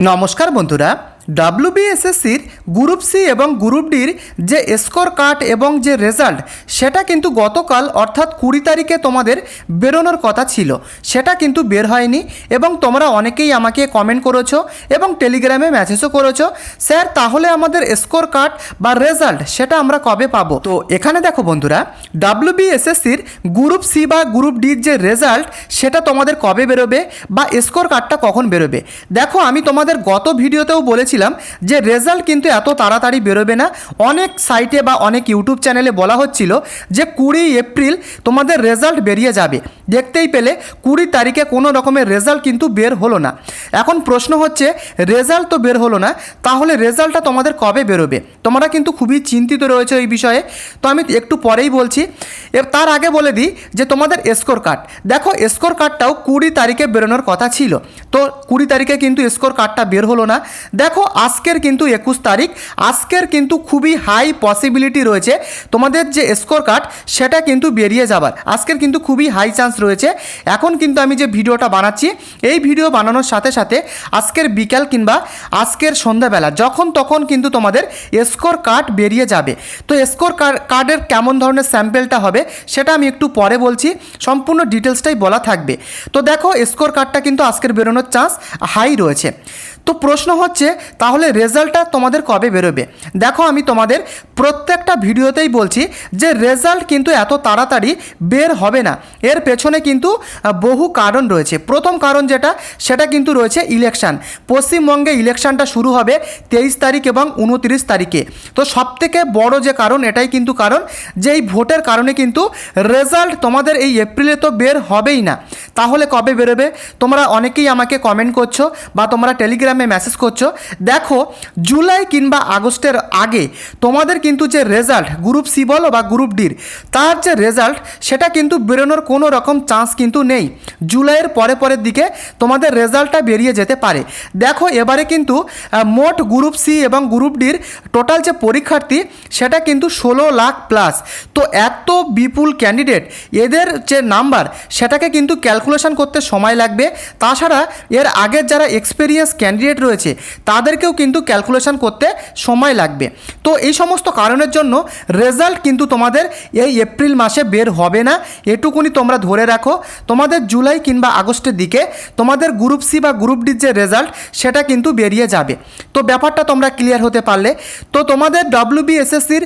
নমস্কার বন্ধুরা, ডব্লিউবিএসএসসির group C এবং গ্রুপ ডির যে স্কোর কার্ড এবং যে রেজাল্ট সেটা কিন্তু গতকাল অর্থাৎ 20 তারিখে তোমাদের বেরোনোর কথা ছিল, সেটা কিন্তু বের হয়নি। এবং তোমরা অনেকেই আমাকে কমেন্ট করেছো এবং টেলিগ্রামে মেসেজও করেছো, স্যার তাহলে আমাদের স্কোর কার্ড বা রেজাল্ট সেটা আমরা কবে পাবো। তো এখানে দেখো বন্ধুরা, ডব্লিউবিএসএসসির গ্রুপ সি বা গ্রুপ ডির যে রেজাল্ট সেটা তোমাদের কবে বেরোবে বা স্কোর কার্ডটা কখন বেরোবে। দেখো আমি তোমাদের গত ভিডিওতেও বলেছিলাম যে রেজাল্ট কিন্তু এত তাড়াতাড়ি বেরোবে না। অনেক সাইটে বা অনেক ইউটিউব চ্যানেলে বলা হচ্ছিল যে 20 এপ্রিল তোমাদের রেজাল্ট বেরিয়ে যাবে। দেখতেই পেলে 20 তারিখে কোনো রকমের রেজাল্ট কিন্তু বের হলো না। এখন প্রশ্ন হচ্ছে, রেজাল্ট তো বের হলো না, তাহলে রেজাল্টটা তোমাদের কবে বেরোবে। তোমরা কিন্তু খুবই চিন্তিত রয়েছে এই বিষয়ে, তো আমি একটু পরেই বলছি। তার আগে বলে দিই যে তোমাদের স্কোর কার্ড, দেখো স্কোর কার্ডটাও 20 তারিখে বেরোনোর কথা ছিল, তো 20 তারিখে কিন্তু স্কোর কার্ডটা বের হলো না। দেখো আজকের কিন্তু 21 তারিখ, আজকের কিন্তু খুবই হাই পসিবিলিটি রয়েছে তোমাদের যে স্কোর কার্ড সেটা কিন্তু বেরিয়ে যাবার, আজকের কিন্তু খুবই হাই চান্স রয়েছে। এখন কিন্তু আমি যে ভিডিওটা বানাচ্ছি, এই ভিডিও বানানোর সাথে সাথে আজকের বিকাল কিংবা আজকের সন্ধ্যাবেলা যখন তখন কিন্তু তোমাদের স্কোর কার্ড বেরিয়ে যাবে। তো স্কোর কার্ডের কেমন ধরনের স্যাম্পেলটা হবে সেটা আমি একটু পরে বলছি, সম্পূর্ণ ডিটেলসটাই বলা থাকবে। তো দেখো স্কোর কার্ডটা কিন্তু আজকের বেরোনোর চান্স হাই রয়েছে। তো প্রশ্ন হচ্ছে তাহলে রেজাল্টটা তোমাদের কবে বেরোবে। দেখো আমি তোমাদের প্রত্যেকটা ভিডিওতেই বলছি যে রেজাল্ট কিন্তু এত তাড়াতাড়ি বের হবে না, এর পেছনে কিন্তু বহু কারণ রয়েছে। প্রথম কারণ যেটা, সেটা কিন্তু রয়েছে ইলেকশান। পশ্চিমবঙ্গে ইলেকশানটা শুরু হবে 23 তারিখ এবং 29 তারিখে। তো সবথেকে বড় যে কারণ, এটাই কিন্তু কারণ যে এই ভোটের কারণে কিন্তু রেজাল্ট তোমাদের এই এপ্রিলে তো বের হবেই না। তাহলে কবে বেরোবে, তোমরা অনেকেই আমাকে কমেন্ট করছো বা তোমরা টেলিগ্রামে মেসেজ করছো। দেখো জুলাই কিংবা আগস্টের আগে তোমাদের কিন্তু যে রেজাল্ট, গ্রুপ সি বলো বা গ্রুপ ডির, তার যে রেজাল্ট সেটা কিন্তু বেরোনোর কোনো রকম চান্স কিন্তু নেই। জুলাইয়ের পরের দিকে তোমাদের রেজাল্টটা বেরিয়ে যেতে পারে। দেখো এবারে কিন্তু মোট গ্রুপ সি এবং গ্রুপ ডির টোটাল যে পরীক্ষার্থী সেটা কিন্তু 16 লাখ প্লাস। তো এত বিপুল ক্যান্ডিডেট, এদের যে নাম্বার সেটাকে কিন্তু ক্যালকুলেশন করতে সময় লাগবে। তাছাড়া এর আগের যারা এক্সপেরিয়েন্স ক্যান্ডিডেট রয়েছে তাদেরকেও কিন্তু ক্যালকুলেশন করতে সময় লাগবে। তো এই সমস্ত কারণের জন্য রেজাল্ট কিন্তু তোমাদের এই এপ্রিল মাসে বের হবে না, এটুকুনি তোমরা ধরে রাখো। তোমাদের জুলাই কিংবা আগস্টের দিকে তোমাদের গ্রুপ সি বা গ্রুপ ডির যে রেজাল্ট সেটা কিন্তু বেরিয়ে যাবে। তো ব্যাপারটা তোমরা ক্লিয়ার হতে পারলে। তো তোমাদের ডব্লিউবিএসএসসির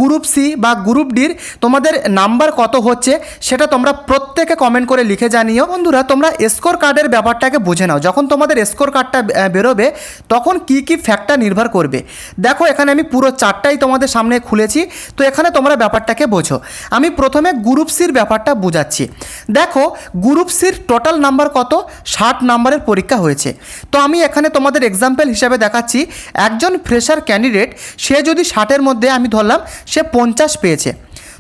গ্রুপ সি বা গ্রুপ ডির তোমাদের নাম্বার কত হচ্ছে সেটা তোমরা প্রত্যেকে কমেন্ট করে লিখে জানিও। বন্ধুরা তোমরা স্কোর কার্ডের ব্যাপারটাকে বুঝে নাও, যখন তোমাদের স্কোর কার্ডটা বেরোবে তখন কি কি ফ্যাক্টর নির্ভর করবে। দেখো এখানে আমি পুরো চারটাই তোমাদের সামনে খুলেছি, তো এখানে তোমরা ব্যাপারটাকে বোঝো। আমি প্রথমে গ্রুপ সির ব্যাপারটা বুঝাচ্ছি। দেখো গ্রুপ সির টোটাল নাম্বার কত, 60 নাম্বারের পরীক্ষা হয়েছে। তো আমি এখানে তোমাদের এক্সাম্পল হিসাবে দেখাচ্ছি, একজন ফ্রেশার ক্যান্ডিডেট সে যদি 60-এর মধ্যে আমি ধরলাম সে 50 পেয়েছে,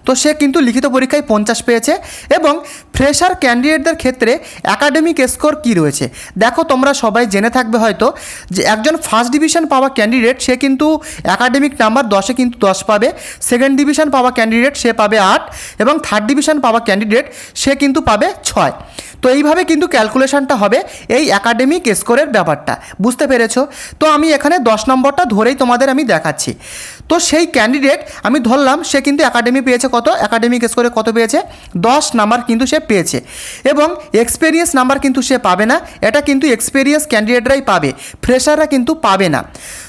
তো সে কিন্তু লিখিত পরীক্ষায় 50 পেয়েছে। এবং ফ্রেশার ক্যান্ডিডেটদের ক্ষেত্রে অ্যাকাডেমিক স্কোর কী রয়েছে, দেখো তোমরা সবাই জেনে থাকবে হয়তো যে একজন ফার্স্ট ডিভিশন পাওয়া ক্যান্ডিডেট সে কিন্তু অ্যাকাডেমিক নাম্বার 10-এ কিন্তু 10 পাবে, সেকেন্ড ডিভিশন পাওয়া ক্যান্ডিডেট সে পাবে 8 এবং থার্ড ডিভিশন পাওয়া ক্যান্ডিডেট সে কিন্তু পাবে 6। তো এইভাবে কিন্তু ক্যালকুলেশনটা হবে এই অ্যাকাডেমিক স্কোরের ব্যাপারটা, বুঝতে পেরেছো। তো আমি এখানে 10 নম্বরটা ধরেই তোমাদের আমি দেখাচ্ছি। তো সেই ক্যান্ডিডেট আমি ধরলাম সে কিন্তু অ্যাকাডেমি পেয়েছে কত, অ্যাকাডেমিক স্কোরে কত পেয়েছে, 10 নাম্বার কিন্তু সে পেয়েছে। এবং এক্সপেরিয়েন্স নাম্বার কিন্তু সে পাবে না, এটা কিন্তু এক্সপেরিয়েন্স ক্যান্ডিডেটরাই পাবে, ফ্রেশাররা কিন্তু পাবে না।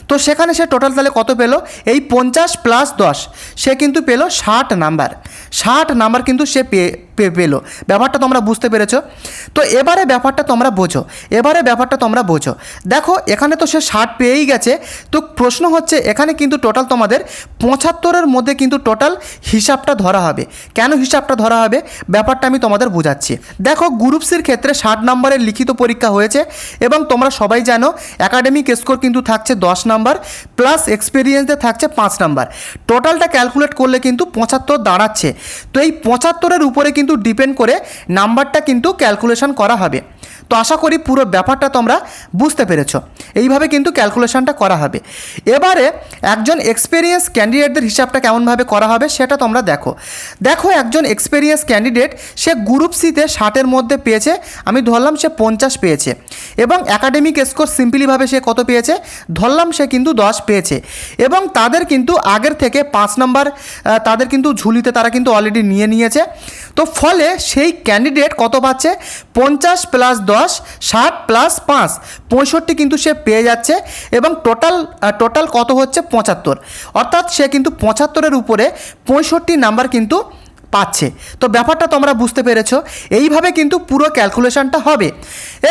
তো সেখানে সে টোটাল তাহলে কত পেলো, এই 50 + 10 সে কিন্তু পেলো 60 নাম্বার। 60 নাম্বার কিন্তু সে পেলো। ব্যাপারটা তোমরা বুঝতে পেরেছো। তো এবারে ব্যাপারটা তোমরা বোঝো। দেখো এখানে তো সে 60 পেয়েই গেছে। তো প্রশ্ন হচ্ছে এখানে কিন্তু টোটাল তোমাদের 75-এর মধ্যে কিন্তু টোটাল হিসাবটা ধরা হবে। কেন হিসাবটা ধরা হবে ব্যাপারটা আমি তোমাদের বোঝাচ্ছি। দেখো গ্রুপ সির ক্ষেত্রে 60 নম্বরের লিখিত পরীক্ষা হয়েছে এবং তোমরা সবাই জানো অ্যাকাডেমিক স্কোর কিন্তু থাকছে 10 নাম্বার প্লাস এক্সপেরিয়েন্সে থাকছে 5 নাম্বার। টোটালটা ক্যালকুলেট করলে কিন্তু 75 দাঁড়াচ্ছে। তো এই 75-এর উপরে কিন্তু ডিপেন্ড করে নাম্বারটা কিন্তু ক্যালকুলেশন করা হবে। তো আশা করি পুরো ব্যাপারটা তোমরা বুঝতে পেরেছো। এইভাবে কিন্তু ক্যালকুলেশনটা করা হবে। এবারে একজন এক্সপেরিয়েন্স ক্যান্ডিডেটদের হিসাবটা কেমনভাবে করা হবে সেটা তোমরা দেখো। একজন এক্সপেরিয়েন্স ক্যান্ডিডেট সে গ্রুপ সিতে 60-এর মধ্যে পেয়েছে, আমি ধরলাম সে 50 পেয়েছে, এবং একাডেমিক স্কোর সিম্পলিভাবে সে কত পেয়েছে, ধরলাম সে কিন্তু 10 পেয়েছে, এবং তাদের কিন্তু আগের থেকে 5 নাম্বার তাদের কিন্তু ঝুলিতে তারা কিন্তু অলরেডি নিয়েছে। তো ফলে সেই ক্যান্ডিডেট কত পাচ্ছে, 50 + 10 60 + 5 65 কিন্তু সে পেয়ে যাচ্ছে, এবং টোটাল কত হচ্ছে 75, অর্থাৎ সে কিন্তু 75-এর উপরে 65 নাম্বার কিন্তু পাচ্ছে। তো ব্যাপারটা তোমরা বুঝতে পেরেছো। এইভাবে কিন্তু পুরো ক্যালকুলেশনটা হবে।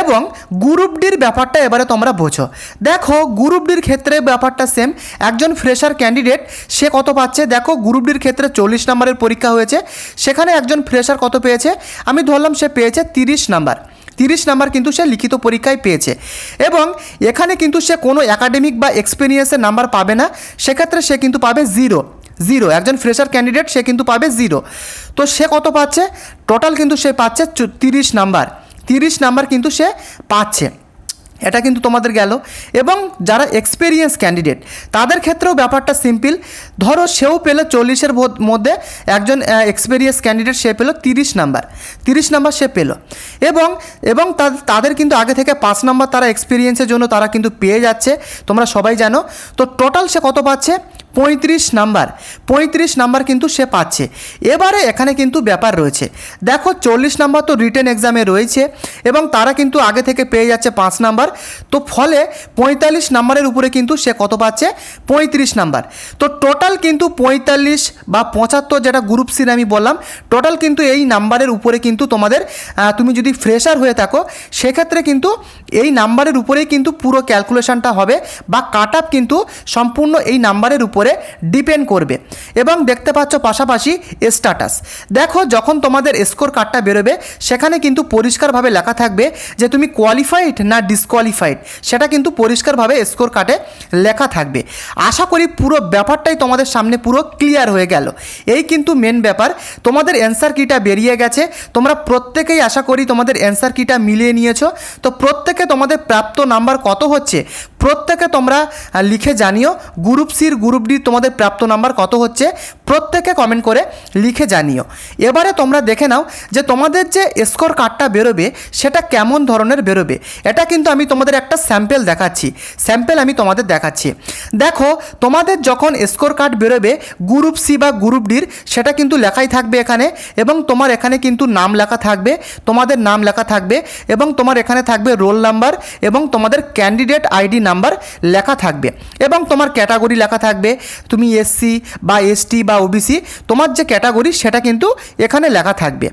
এবং গ্রুপ ডির ব্যাপারটা এবারে তোমরা বোঝো। দেখো গ্রুপ ডির ক্ষেত্রে ব্যাপারটা সেম। একজন ফ্রেশার ক্যান্ডিডেট সে কত পাচ্ছে, দেখো গ্রুপ ডির ক্ষেত্রে 40 নাম্বারের পরীক্ষা হয়েছে, সেখানে একজন ফ্রেশার কত পেয়েছে, আমি ধরলাম সে পেয়েছে 30 নাম্বার। 30 নাম্বার কিন্তু সে লিখিত পরীক্ষায় পেয়েছে, এবং এখানে কিন্তু সে কোনো একাডেমিক বা এক্সপিরিয়েন্সের নাম্বার পাবে না, সেক্ষেত্রে সে কিন্তু পাবে জিরো। একজন ফ্রেশার ক্যান্ডিডেট সে কিন্তু পাবে 0। তো সে কত পাচ্ছে, টোটাল কিন্তু সে পাচ্ছে 30 নাম্বার কিন্তু সে পাচ্ছে। এটা কিন্তু তোমাদের গেল। এবং যারা এক্সপেরিয়েন্স ক্যান্ডিডেট তাদের ক্ষেত্রেও ব্যাপারটা সিম্পল। ধরো সেও পেলো 40-এর মধ্যে, একজন এক্সপেরিয়েন্স ক্যান্ডিডেট সে পেলো 30 নাম্বার সে পেলো, এবং তাদের কিন্তু আগে থেকে 5 নাম্বার তারা এক্সপিরিয়েন্সের জন্য তারা কিন্তু পেয়ে যাচ্ছে, তোমরা সবাই জানো। তো টোটাল সে কত পাচ্ছে, 35 নাম্বার কিন্তু সে পাচ্ছে। এবারে এখানে কিন্তু ব্যাপার রয়েছে, দেখো 40 নাম্বার তো রিটেন এক্সামে রয়েছে, এবং তারা কিন্তু আগে থেকে পেয়ে যাচ্ছে 5 নাম্বার। তো ফলে 45 নাম্বারের উপরে কিন্তু সে কত পাচ্ছে, 35 নাম্বার। তো টোটাল কিন্তু 45 বা 75 যেটা গ্রুপ সির আমি বললাম, টোটাল কিন্তু এই নাম্বারের উপরে কিন্তু তোমাদের, তুমি যদি ফ্রেশার হয়ে থাকো সেক্ষেত্রে কিন্তু এই নাম্বারের উপরেই কিন্তু পুরো ক্যালকুলেশনটা হবে, বা কাট আপ কিন্তু সম্পূর্ণ এই নাম্বারের উপরে ডিপেন্ড করবে। এবং দেখতে পাচ্ছ পাশাপাশি স্ট্যাটাস, দেখো যখন তোমাদের স্কোর কার্ডটা বেরোবে সেখানে কিন্তু পরিষ্কারভাবে লেখা থাকবে যে তুমি কোয়ালিফাইড না ডিসকোয়ালিফাইড, সেটা কিন্তু পরিষ্কারভাবে স্কোর কার্ডে লেখা থাকবে। আশা করি পুরো ব্যাপারটাই তোমাদের সামনে পুরো ক্লিয়ার হয়ে গেল। এই কিন্তু মেন ব্যাপার। তোমাদের অ্যান্সার কিটা বেরিয়ে গেছে, তোমরা প্রত্যেকেই আশা করি তোমাদের অ্যান্সার কিটা মিলিয়ে নিয়েছো। তো প্রত্যেকে তোমাদের প্রাপ্ত নাম্বার কত হচ্ছে প্রত্যেকে তোমরা লিখে জানিও। গ্রুপ সির গ্রুপ ডি তোমাদের প্রাপ্ত নাম্বার কত হচ্ছে প্রত্যেকে কমেন্ট করে লিখে জানিও। এবারে তোমরা দেখে নাও যে তোমাদের যে স্কোর কার্ডটা বেরোবে সেটা কেমন ধরনের বেরোবে। এটা কিন্তু আমি তোমাদের একটা স্যাম্পল দেখাচ্ছি। দেখো তোমাদের যখন স্কোর কার্ড বেরোবে গ্রুপ সি বা গ্রুপ ডির, সেটা কিন্তু লেখাই থাকবে এখানে, এবং তোমার এখানে কিন্তু নাম লেখা থাকবে, তোমাদের নাম লেখা থাকবে, এবং তোমার এখানে থাকবে রোল নাম্বার, এবং তোমাদের ক্যান্ডিডেট আইডি নাম্বার লেখা থাকবে, এবং তোমার ক্যাটাগরি লেখা থাকবে। তুমি এসসি বা এসটি বা ওবিসি, তোমার যে ক্যাটাগরি সেটা কিন্তু এখানে লেখা থাকবে।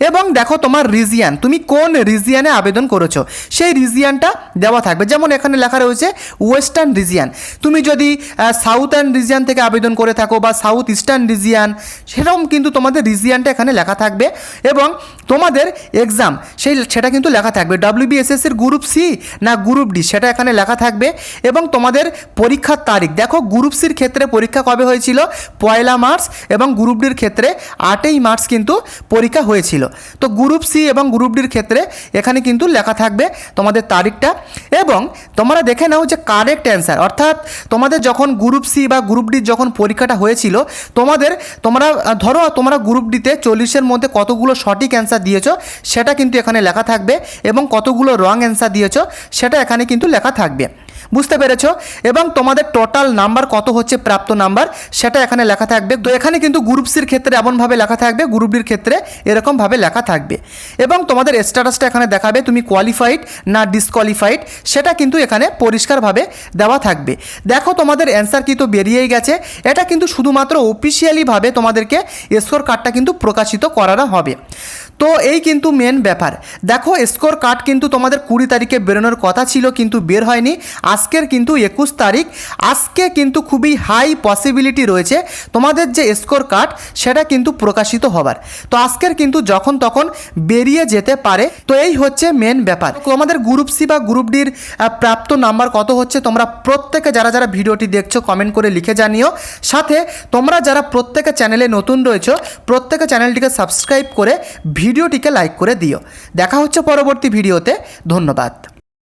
এবং দেখো তোমার রিজিয়ান, তুমি কোন রিজিয়ানে আবেদন করেছো সেই রিজিয়ানটা দেওয়া থাকবে। যেমন এখানে লেখা রয়েছে ওয়েস্টার্ন রিজিয়ান, তুমি যদি সাউথার্ন রিজিয়ান থেকে আবেদন করে থাকো বা সাউথ ইস্টার্ন রিজিয়ান, সেরকম কিন্তু তোমাদের রিজিয়ানটা এখানে লেখা থাকবে। এবং তোমাদের এক্সাম সেটা কিন্তু লেখা থাকবে, WBSSর গ্রুপ সি না গ্রুপ ডি সেটা এখানে লেখা থাকবে। এবং তোমাদের পরীক্ষার তারিখ, দেখো গ্রুপ সির ক্ষেত্রে পরীক্ষা কবে হয়েছিল, 1 মার্চ, এবং গ্রুপ ডির ক্ষেত্রে 8 মার্চ কিন্তু পরীক্ষা হয়েছিল। তো গ্রুপ সি এবং গ্রুপ ডির ক্ষেত্রে এখানে কিন্তু লেখা থাকবে তোমাদের তারিখটা। এবং তোমরা দেখে নাও যে কারেক্ট অ্যান্সার, অর্থাৎ তোমাদের যখন গ্রুপ সি বা গ্রুপ ডির যখন পরীক্ষাটা হয়েছিল তোমরা গ্রুপ ডিতে 40-এর মধ্যে কতগুলো সঠিক অ্যান্সার দিয়েছো সেটা কিন্তু এখানে লেখা থাকবে, এবং কতগুলো রং অ্যান্সার দিয়েছো সেটা এখানে কিন্তু লেখা থাকবে। বুঝতে পেরেছো? এবং তোমাদের টোটাল নাম্বার কত হচ্ছে প্রাপ্ত নাম্বার সেটা এখানে লেখা থাকবে। তো এখানে কিন্তু গ্রুপ সির ক্ষেত্রে এমনভাবে লেখা থাকবে, গ্রুপ ডির ক্ষেত্রে এরকমভাবে লেখা থাকবে। এবং তোমাদের স্ট্যাটাসটা এখানে দেখাবে তুমি কোয়ালিফাইড না ডিসকোয়ালিফাইড, সেটা কিন্তু এখানে পরিষ্কারভাবে দেওয়া থাকবে। দেখো তোমাদের অ্যান্সার কি তো বেরিয়েই গেছে। এটা কিন্তু শুধুমাত্র অফিসিয়ালিভাবে তোমাদেরকে স্কোর কার্ডটা কিন্তু প্রকাশিত করানো হবে। তো এই কিন্তু মেন ব্যাপার। দেখো স্কোর কার্ড কিন্তু তোমাদের 20 তারিখে বেরোনোর কথা ছিল, কিন্তু বের হয়নি। আজকের কিন্তু 21 তারিখ, আজকে কিন্তু খুবই হাই পসিবিলিটি রয়েছে তোমাদের যে স্কোর কার্ড সেটা কিন্তু প্রকাশিত হবার। তো আজকের কিন্তু যখন তখন বেরিয়ে যেতে পারে। তো এই হচ্ছে মেন ব্যাপার। তোমাদের গ্রুপ সি বা গ্রুপ ডির প্রাপ্ত নাম্বার কত হচ্ছে তোমরা প্রত্যেকে যারা ভিডিওটি দেখছো কমেন্ট করে লিখে জানিও। সাথে তোমরা যারা প্রত্যেকে চ্যানেলে নতুন রয়েছো প্রত্যেকে চ্যানেলটিকে সাবস্ক্রাইব করে ভিডিওটিকে লাইক করে দিও। দেখা হচ্ছে পরবর্তী ভিডিওতে। ধন্যবাদ।